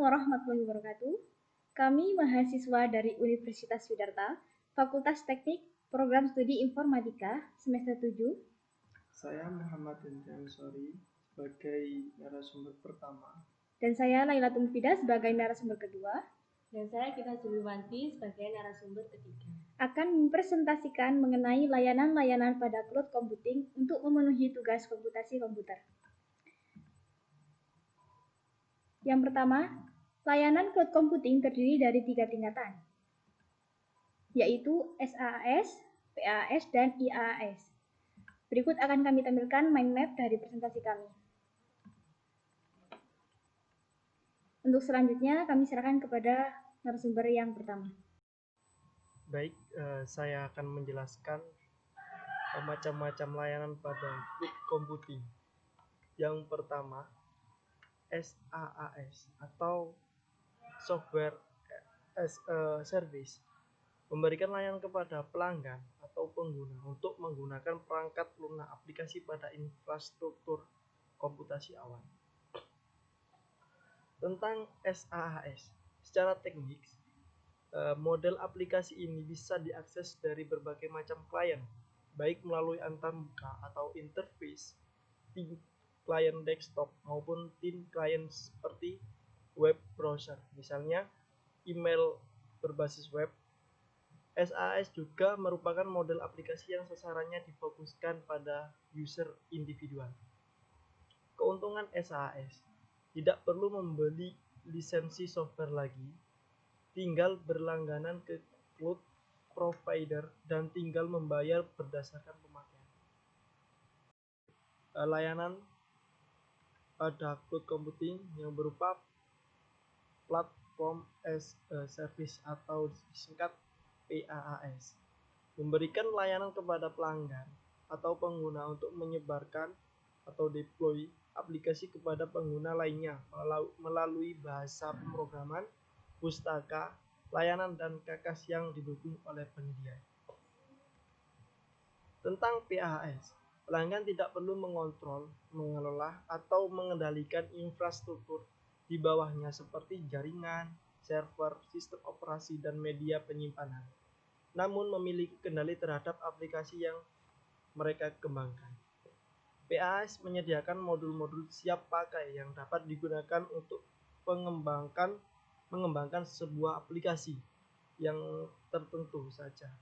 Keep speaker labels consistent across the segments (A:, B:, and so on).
A: warahmatullahi wabarakatuh. Kami mahasiswa dari Universitas Sidarta, Fakultas Teknik, Program Studi Informatika, semester 7.
B: Saya Muhammad Hendrian Sori sebagai narasumber pertama.
A: Dan saya Lailatul Fida sebagai narasumber kedua.
C: Dan saya Gita Juliwanti sebagai narasumber ketiga.
A: Akan mempresentasikan mengenai layanan-layanan pada cloud computing untuk memenuhi tugas komputasi komputer. Yang pertama, layanan cloud computing terdiri dari 3 tingkatan, yaitu SaaS, PaaS, dan IaaS. Berikut akan kami tampilkan mind map dari presentasi kami. Untuk selanjutnya, kami serahkan kepada narasumber yang pertama.
B: Baik, saya akan menjelaskan macam-macam layanan pada cloud computing. Yang pertama, SaaS atau Software as a Service, memberikan layanan kepada pelanggan atau pengguna untuk menggunakan perangkat lunak aplikasi pada infrastruktur komputasi awal. Tentang SaaS, secara teknik, model aplikasi ini bisa diakses dari berbagai macam klien, baik melalui antarmuka atau interface, tim klien desktop maupun tim klien seperti web browser, misalnya email berbasis web. SaaS juga merupakan model aplikasi yang sasarannya difokuskan pada user individual. Keuntungan SaaS, tidak perlu membeli lisensi software lagi, tinggal berlangganan ke cloud provider dan tinggal membayar berdasarkan pemakaian. Layanan pada cloud computing yang berupa platform as a service atau disingkat PaaS, memberikan layanan kepada pelanggan atau pengguna untuk menyebarkan atau deploy aplikasi kepada pengguna lainnya melalui bahasa pemrograman, pustaka, layanan, dan kakas yang didukung oleh penyedia. Tentang PaaS, pelanggan tidak perlu mengontrol, mengelola, atau mengendalikan infrastruktur di bawahnya seperti jaringan, server, sistem operasi, dan media penyimpanan, namun memiliki kendali terhadap aplikasi yang mereka kembangkan. PaaS menyediakan modul-modul siap pakai yang dapat digunakan untuk mengembangkan sebuah aplikasi yang tertentu saja,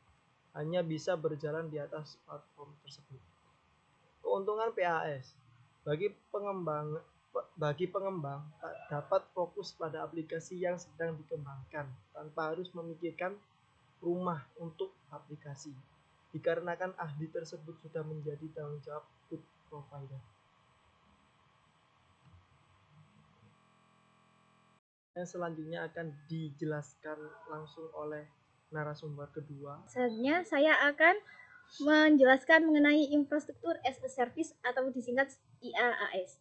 B: hanya bisa berjalan di atas platform tersebut. Keuntungan PaaS, bagi pengembang dapat fokus pada aplikasi yang sedang dikembangkan tanpa harus memikirkan rumah untuk aplikasi, dikarenakan ahli tersebut sudah menjadi tanggung jawab cloud provider. Yang selanjutnya akan dijelaskan langsung oleh narasumber kedua.
A: Selanjutnya saya akan menjelaskan mengenai infrastruktur as a service atau disingkat IaaS.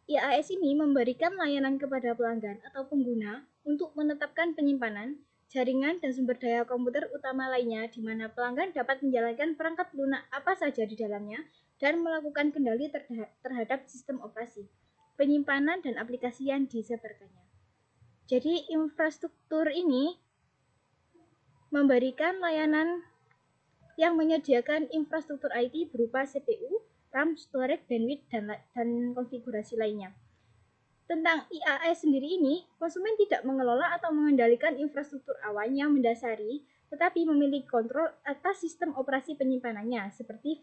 A: IaaS ini memberikan layanan kepada pelanggan atau pengguna untuk menetapkan penyimpanan, jaringan, dan sumber daya komputer utama lainnya di mana pelanggan dapat menjalankan perangkat lunak apa saja di dalamnya dan melakukan kendali terhadap sistem operasi, penyimpanan, dan aplikasi yang disebarkannya. Jadi infrastruktur ini memberikan layanan yang menyediakan infrastruktur IT berupa CPU, RAM, storage, bandwidth, dan konfigurasi lainnya. Tentang IaaS sendiri ini, konsumen tidak mengelola atau mengendalikan infrastruktur awan yang mendasari, tetapi memiliki kontrol atas sistem operasi penyimpanannya, seperti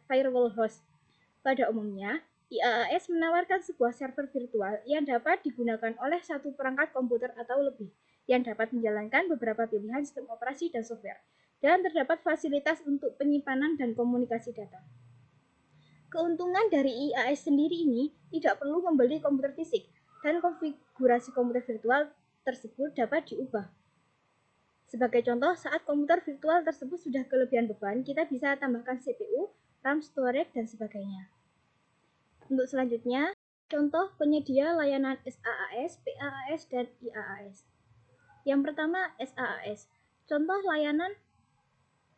A: firewall host. Pada umumnya, IaaS menawarkan sebuah server virtual yang dapat digunakan oleh satu perangkat komputer atau lebih, yang dapat menjalankan beberapa pilihan sistem operasi dan software, dan terdapat fasilitas untuk penyimpanan dan komunikasi data. Keuntungan dari IaaS sendiri ini tidak perlu membeli komputer fisik, dan konfigurasi komputer virtual tersebut dapat diubah. Sebagai contoh, saat komputer virtual tersebut sudah kelebihan beban, kita bisa tambahkan CPU, RAM, storage, dan sebagainya. Untuk selanjutnya, contoh penyedia layanan SaaS, PaaS, dan IaaS. Yang pertama, SaaS. Contoh layanan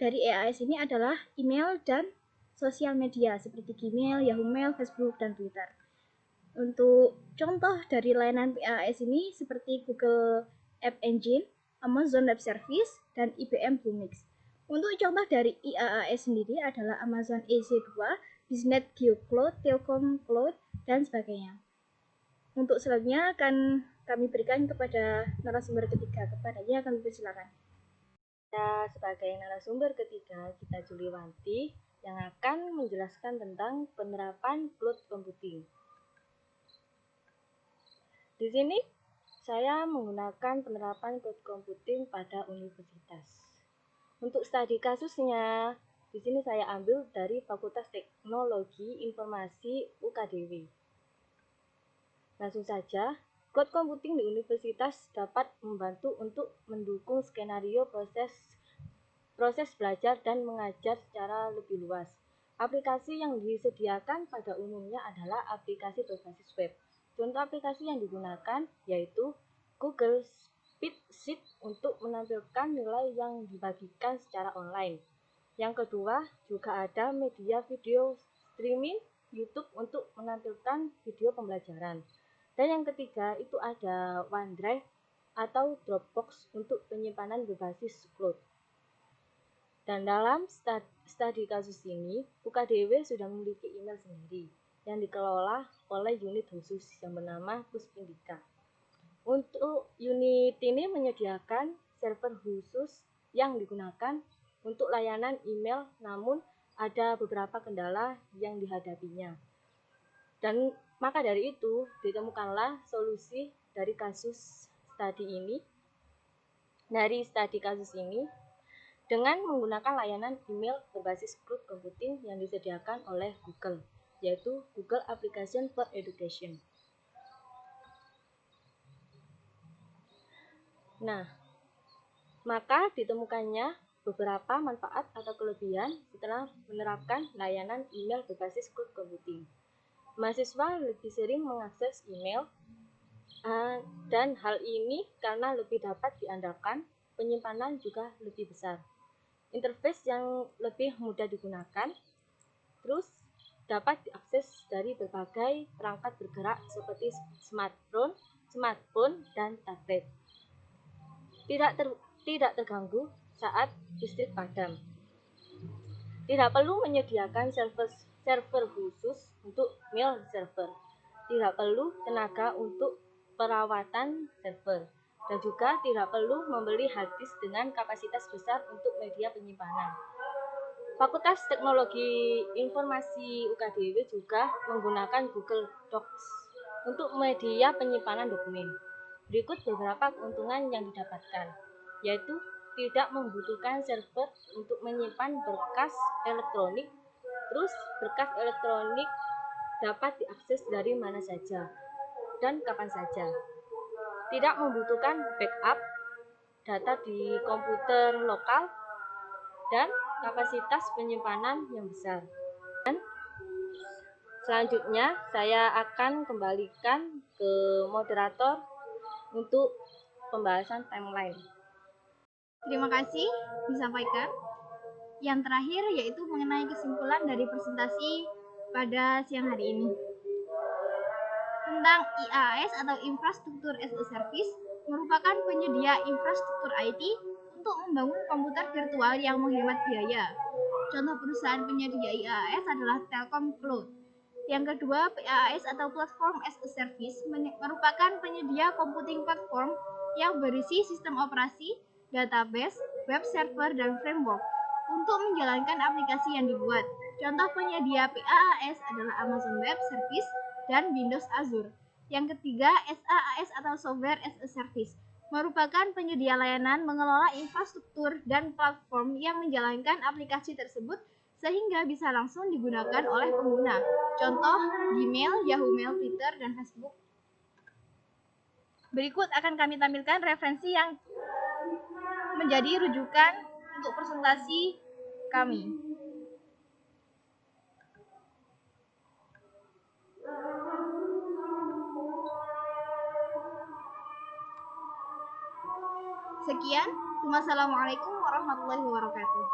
A: dari IaaS ini adalah email dan sosial media seperti Gmail, Yahoo Mail, Facebook, dan Twitter. Untuk contoh dari layanan PaaS ini seperti Google App Engine, Amazon Web Service, dan IBM Bluemix. Untuk contoh dari IaaS sendiri adalah Amazon EC2, Biznet GeoCloud, Telkom Cloud, dan sebagainya. Untuk selanjutnya akan kami berikan kepada narasumber ketiga. Kepadanya kami persilakan.
C: Sebagai narasumber ketiga, kita Juliwanti yang akan menjelaskan tentang penerapan cloud computing. Di sini saya menggunakan penerapan cloud computing pada universitas. Untuk studi kasusnya, di sini saya ambil dari Fakultas Teknologi Informasi UKDW. Langsung saja, cloud computing di universitas dapat membantu untuk mendukung skenario proses belajar dan mengajar secara lebih luas. Aplikasi yang disediakan pada umumnya adalah aplikasi berbasis web. Contoh aplikasi yang digunakan yaitu Google Sheet untuk menampilkan nilai yang dibagikan secara online. Yang kedua, juga ada media video streaming YouTube untuk menampilkan video pembelajaran. Dan yang ketiga, itu ada OneDrive atau Dropbox untuk penyimpanan berbasis cloud. Dan dalam studi kasus ini, UKDW sudah memiliki email sendiri yang dikelola oleh unit khusus yang bernama Puspindika. Untuk unit ini menyediakan server khusus yang digunakan untuk layanan email, namun ada beberapa kendala yang dihadapinya. Dan maka dari itu, ditemukanlah solusi dari studi kasus ini dengan menggunakan layanan email berbasis cloud computing yang disediakan oleh Google, yaitu Google Application for Education. Nah, maka ditemukannya beberapa manfaat atau kelebihan setelah menerapkan layanan email berbasis cloud computing. Mahasiswa lebih sering mengakses email, dan hal ini karena lebih dapat diandalkan, penyimpanan juga lebih besar. Interface yang lebih mudah digunakan, terus dapat diakses dari berbagai perangkat bergerak seperti smartphone, dan tablet. Tidak terganggu saat listrik padam. Tidak perlu menyediakan server khusus untuk mail server. Tidak perlu tenaga untuk perawatan server. Dan juga tidak perlu membeli hard disk dengan kapasitas besar untuk media penyimpanan. Fakultas Teknologi Informasi UKDW juga menggunakan Google Docs untuk media penyimpanan dokumen. Berikut beberapa keuntungan yang didapatkan, yaitu tidak membutuhkan server untuk menyimpan berkas elektronik. Terus berkas elektronik dapat diakses dari mana saja dan kapan saja. Tidak membutuhkan backup data di komputer lokal dan kapasitas penyimpanan yang besar. Dan selanjutnya saya akan kembalikan ke moderator untuk pembahasan timeline.
A: Terima kasih disampaikan. Yang terakhir yaitu mengenai kesimpulan dari presentasi pada siang hari ini. Tentang IaaS atau Infrastructure as a Service merupakan penyedia infrastruktur IT untuk membangun komputer virtual yang menghemat biaya. Contoh perusahaan penyedia IaaS adalah Telkom Cloud. Yang kedua, PaaS atau Platform as a Service merupakan penyedia computing platform yang berisi sistem operasi, database, web server, dan framework untuk menjalankan aplikasi yang dibuat. Contoh penyedia PaaS adalah Amazon Web Service dan Windows Azure. Yang ketiga, SaaS atau Software as a Service merupakan penyedia layanan mengelola infrastruktur dan platform yang menjalankan aplikasi tersebut sehingga bisa langsung digunakan oleh pengguna. Contoh Gmail, Yahoo Mail, Twitter, dan Facebook. Berikut akan kami tampilkan referensi yang menjadi rujukan untuk presentasi kami. Sekian, wassalamualaikum warahmatullahi wabarakatuh.